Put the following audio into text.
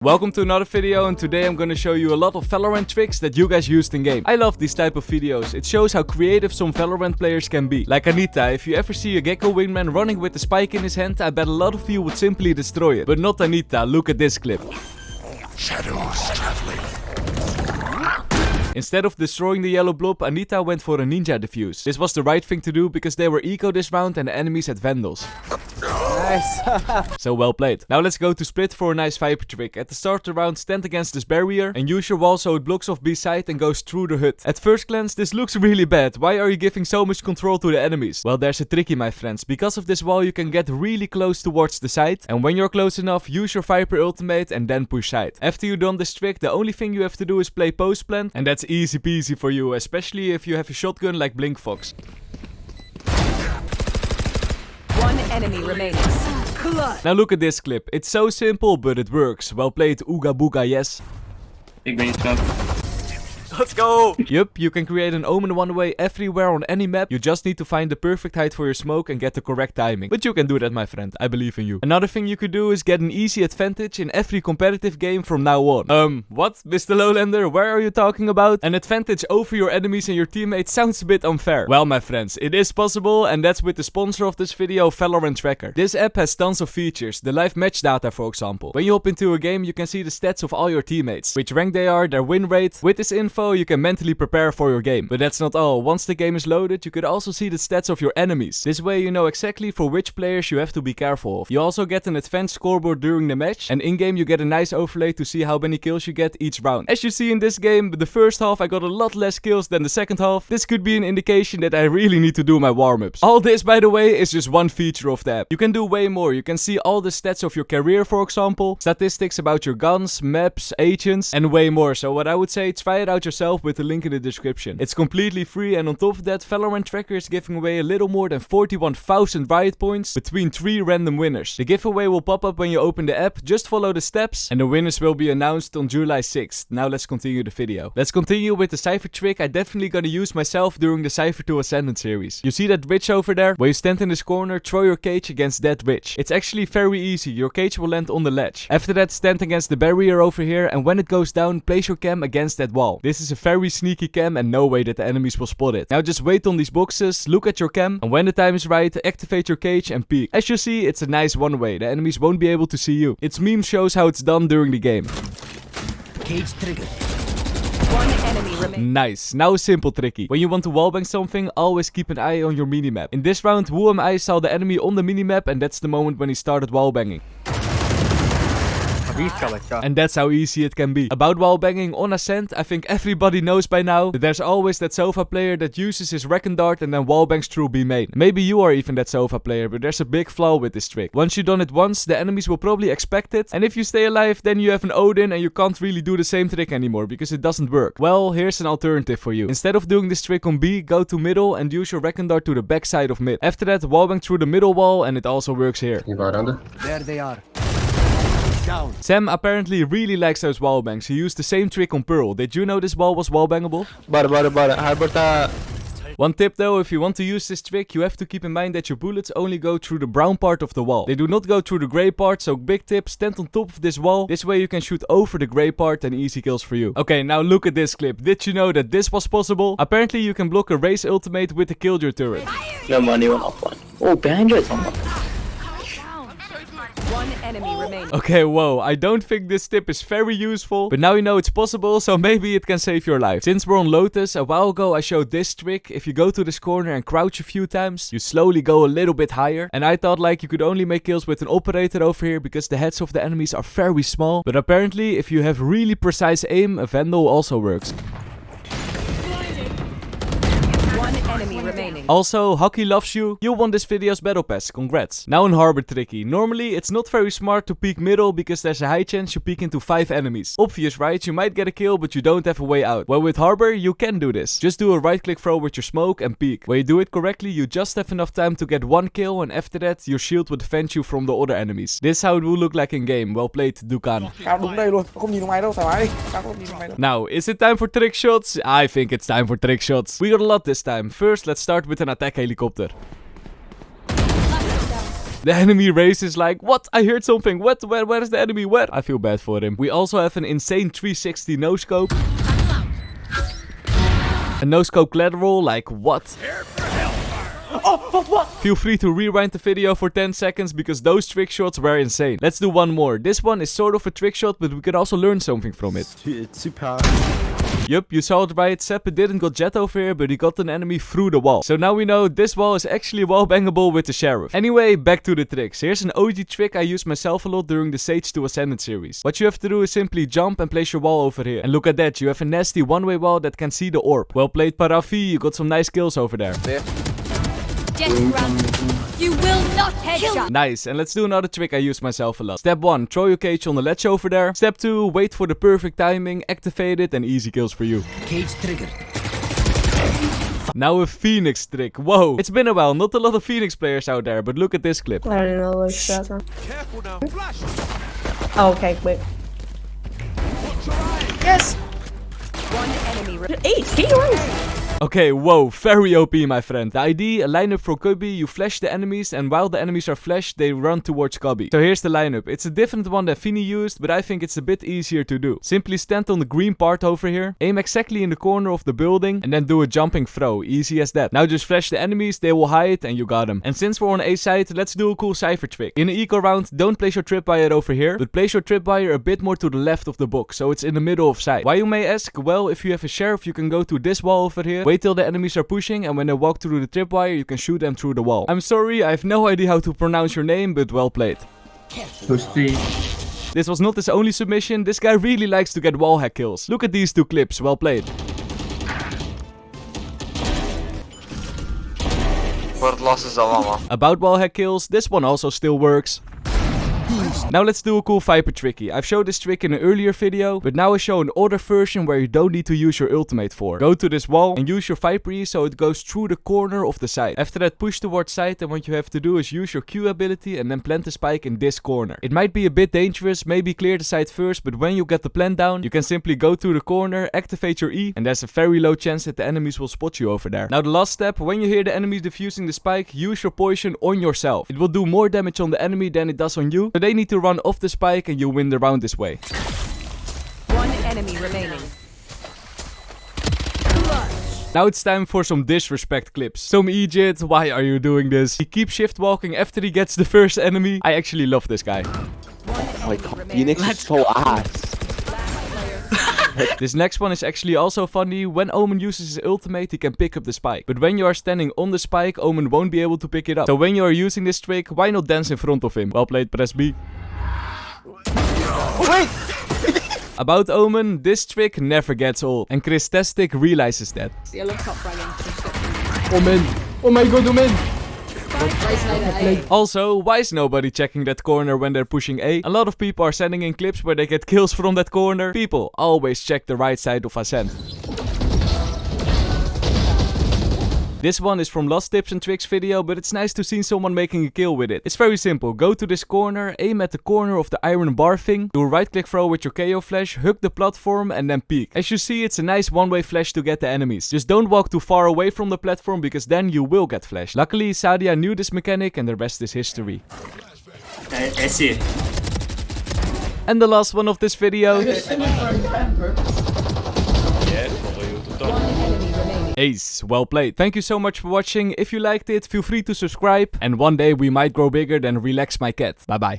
Welcome to another video, and today I'm gonna show you a lot of Valorant tricks that you guys used in game. I love these type of videos. It shows how creative some Valorant players can be. Like Anita, if you ever see a Gecko wingman running with a spike in his hand, I bet a lot of you would simply destroy it. But not Anita, look at this clip. Shadows traveling. Instead of destroying the yellow blob, Anita went for a ninja defuse. This was the right thing to do because they were eco this round and the enemies had vandals. Nice. So well played. Now let's go to split for a nice Viper trick. At the start of the round, stand against this barrier and use your wall so it blocks off B side and goes through the hut. At first glance, this looks really bad. Why are you giving so much control to the enemies? Well, there's a tricky, my friends. Because of this wall, you can get really close towards the side. And when you're close enough, use your Viper ultimate and then push side. After you've done this trick, the only thing you have to do is play post plant. And that's easy peasy for you, especially if you have a shotgun like Blink Fox. One enemy remaining. Now look at this clip. It's so simple, but it works. Well played, Ooga Booga, yes. Big green smoke. Let's go! Yup, you can create an omen one way everywhere on any map. You just need to find the perfect height for your smoke and get the correct timing. But you can do that, my friend. I believe in you. Another thing you could do is get an easy advantage in every competitive game from now on. What? MrLowlander, where are you talking about? An advantage over your enemies and your teammates sounds a bit unfair. Well, my friends, it is possible, and that's with the sponsor of this video, Valorant Tracker. This app has tons of features. The live match data, for example. When you hop into a game, you can see the stats of all your teammates. Which rank they are, their win rate. With this info, you can mentally prepare for your game. But that's not all. Once the game is loaded, you could also see the stats of your enemies. This way you know exactly for which players you have to be careful of. You also get an advanced scoreboard during the match, and in-game you get a nice overlay to see how many kills you get each round. As you see in this game, the first half I got a lot less kills than the second half. This could be an indication that I really need to do my warm-ups. All this, by the way, is just one feature of the app. You can do way more. You can see all the stats of your career, for example, statistics about your guns, maps, agents, and way more. So what I would say, try it out yourself with the link in the description. It's completely free, and on top of that, Valorant Tracker is giving away a little more than 41,000 riot points between 3 random winners. The giveaway will pop up when you open the app. Just follow the steps and the winners will be announced on July 6th. Now let's continue the video. Let's continue with the Cypher trick I definitely gonna use myself during the Cypher to Ascendant series. You see that bridge over there? Where you stand in this corner, throw your cage against that bridge. It's actually very easy. Your cage will land on the ledge. After that, stand against the barrier over here, and when it goes down, place your cam against that wall. This is a very sneaky cam and no way that the enemies will spot it. Now just wait on these boxes, look at your cam, and when the time is right, activate your cage and peek. As you see, it's a nice one way. The enemies won't be able to see you. Its meme shows how it's done during the game. Cage triggered. One enemy remaining. Nice. Now a simple tricky. When you want to wallbang something, always keep an eye on your minimap. In this round, Who Am I saw the enemy on the minimap, and that's the moment when he started wallbanging. And that's how easy it can be. About wallbanging on Ascent, I think everybody knows by now that there's always that Sofa player that uses his Wreck and Dart and then wallbangs through B main. Maybe you are even that Sofa player, but there's a big flaw with this trick. Once you've done it once, the enemies will probably expect it, and if you stay alive, then you have an Odin and you can't really do the same trick anymore because it doesn't work. Well, here's an alternative for you. Instead of doing this trick on B, go to middle and use your Wreck and Dart to the back side of mid. After that, wallbang through the middle wall, and it also works here. There they are. Down. Sam apparently really likes those wallbangs. He used the same trick on Pearl. Did you know this wall was wallbangable? One tip though, if you want to use this trick, you have to keep in mind that your bullets only go through the brown part of the wall. They do not go through the grey part, so big tip, stand on top of this wall. This way you can shoot over the grey part and easy kills for you. Okay, now look at this clip. Did you know that this was possible? Apparently you can block a race ultimate with the Killjoy turret. No money on offline. Oh, behind you is someone. One enemy remaining. Okay, whoa, I don't think this tip is very useful, but now you know it's possible, so maybe it can save your life. Since we're on Lotus, a while ago I showed this trick. If you go to this corner and crouch a few times, you slowly go a little bit higher. And I thought like you could only make kills with an operator over here because the heads of the enemies are very small. But apparently, if you have really precise aim, a Vandal also works. One enemy remaining. Also, Hockey loves you. You won this video's battle pass. Congrats. Now in Harbor tricky. Normally, it's not very smart to peek middle because there's a high chance you peek into 5 enemies. Obvious, right? You might get a kill, but you don't have a way out. Well, with Harbor, you can do this. Just do a right-click throw with your smoke and peek. When you do it correctly, you just have enough time to get 1 kill, and after that, your shield will defend you from the other enemies. This is how it will look like in game. Well played, Dukan. Now, is it time for trick shots? I think it's time for trick shots. We got a lot this time. First, let's start with an attack helicopter. The enemy races like, what? I heard something. What? Where is the enemy? Where? I feel bad for him. We also have an insane 360 no-scope. A no-scope collateral, like what? What? Feel free to rewind the video for 10 seconds because those trick shots were insane. Let's do one more. This one is sort of a trick shot, but we can also learn something from it. It's super. Yup, you saw it right. Seppe didn't got Jet over here, but he got an enemy through the wall. So now we know this wall is actually wall bangable with the Sheriff. Anyway, back to the tricks. Here's an OG trick I use myself a lot during the Sage to Ascendant series. What you have to do is simply jump and place your wall over here. And look at that, you have a nasty one-way wall that can see the orb. Well played, Parafi, you got some nice kills over there. You will not headshot. Nice, and let's do another trick I use myself a lot. Step 1, throw your cage on the ledge over there. Step 2, wait for the perfect timing, activate it, and easy kills for you. Cage triggered. Now a Phoenix trick. Whoa, it's been a while, not a lot of Phoenix players out there, but look at this clip. I don't know what's that. Careful now. Flash. Oh, okay, wait. Yes! One enemy remaining. 8, he runs! Okay, whoa, very OP, my friend. The ID, a lineup for Cubby, you flash the enemies, and while the enemies are flashed, they run towards Cubby. So here's the lineup. It's a different one than Fini used, but I think it's a bit easier to do. Simply stand on the green part over here, aim exactly in the corner of the building, and then do a jumping throw. Easy as that. Now just flash the enemies, they will hide, and you got them. And since we're on A side, let's do a cool cypher trick. In an eco round, don't place your tripwire over here, but place your tripwire a bit more to the left of the box, so it's in the middle of sight. Why, you may ask? Well, if you have a Sheriff, you can go to this wall over here, wait till the enemies are pushing, and when they walk through the tripwire, you can shoot them through the wall. I'm sorry, I have no idea how to pronounce your name, but well played. This was not his only submission. This guy really likes to get wall hack kills. Look at these two clips, well played. About wall hack kills, this one also still works. Now let's do a cool Viper tricky. I've showed this trick in an earlier video, but now I show an older version where you don't need to use your ultimate for. Go to this wall and use your Viper E so it goes through the corner of the site. After that, push towards site, and what you have to do is use your Q ability and then plant the spike in this corner. It might be a bit dangerous, maybe clear the site first, but when you get the plant down, you can simply go to the corner, activate your E, and there's a very low chance that the enemies will spot you over there. Now the last step, when you hear the enemies defusing the spike, use your poison on yourself. It will do more damage on the enemy than it does on you, so they need to run off the spike and you win the round this way. One enemy remaining. Now it's time for some disrespect clips. Some Egypt, why are you doing this? He keeps shift walking after he gets the first enemy. I actually love this guy. Phoenix is so ass. This next one is actually also funny. When Omen uses his ultimate, he can pick up the spike. But when you are standing on the spike, Omen won't be able to pick it up. So when you are using this trick, why not dance in front of him? Well played, press B. Wait! About Omen, this trick never gets old. And Christastic realizes that. Yellow top fragging. Omen! Oh my god, Omen! Also, why is nobody checking that corner when they're pushing A? A lot of people are sending in clips where they get kills from that corner. People, always check the right side of Ascent. This one is from last tips and tricks video, but it's nice to see someone making a kill with it. It's very simple. Go to this corner, aim at the corner of the iron bar thing, do a right click throw with your KO flash, hook the platform and then peek. As you see, it's a nice one-way flash to get the enemies. Just don't walk too far away from the platform because then you will get flashed. Luckily, Sadia knew this mechanic and the rest is history. I see it. And the last one of this video. Ace, well played. Thank you so much for watching. If you liked it, feel free to subscribe. And one day we might grow bigger than Relax My Cat. Bye bye.